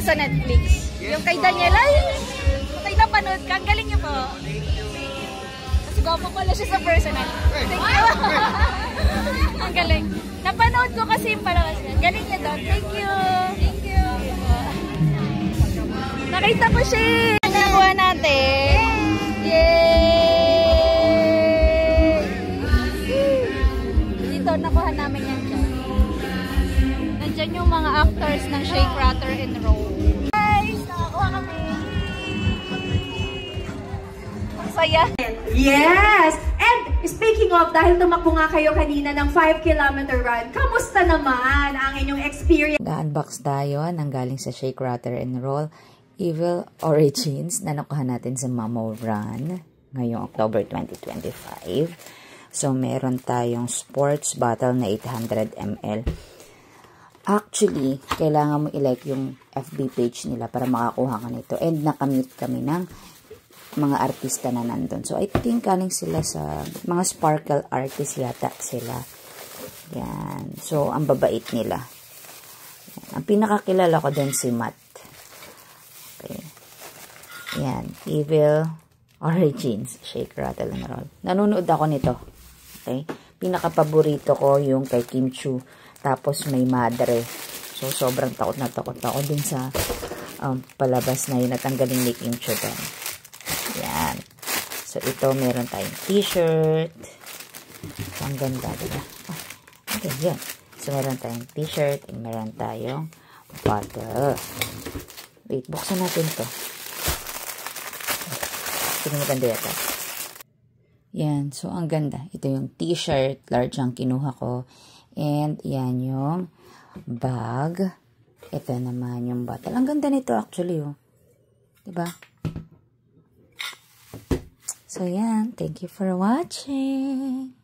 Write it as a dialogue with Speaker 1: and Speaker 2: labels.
Speaker 1: nasa Netflix. Yung kay Daniela, kung napanood ka, ang galing niyo po. Kasi gwapo pala siya sa personal. Thank you. Ang galing. Napanood ko kasi yung palabas niya. Galing niya doon. Thank you. Thank you. Nakita ko siya. Nakuha natin. Yay! Dito, nakuha namin yan dyan. Nandyan yung mga actors ng Shake, Rattle, and Roll. Guys, nakakuha kami. Ang saya.
Speaker 2: Yes! And speaking of, dahil tumakbo nga kayo kanina ng 5-kilometer run, kamusta naman ang inyong experience?
Speaker 3: Ga-unbox tayo ng galing sa Shake, Rattle, and Roll Evil Origins na nakuha natin sa Mamo Run ngayong October 2025. So, meron tayong sports bottle na 800 ml. Actually, kailangan mo i-like yung FB page nila para makakuha ka nito. And nakamit kami ng mga artista na nandun. So, I think galing sila sa mga sparkle artist yata sila. Yan. So, ang babait nila. Yan. Ang pinakakilala ko din si Matt. Okay. Yan. Evil Origins. Shake, Rattle, and Roll. Nanonood ako nito. Okay. Pinaka-paborito ko yung kay Kim Chu. Tapos may Madre. So, sobrang takot na takot ako din sa palabas na yun at ang galing ni Kim Chu doon. Yan. So, ito meron tayong t-shirt. So, ang ganda, diba? Oh, okay, yan. So, meron tayong t-shirt and meron tayong bottle. Wait, buksan natin to. Tignan mo ganda yata. Yan. So, ang ganda. Ito yung t-shirt. Large ang kinuha ko. And, yan yung bag. Ito naman yung bottle. Ang ganda nito actually, oh. Diba? So, yan. Thank you for watching.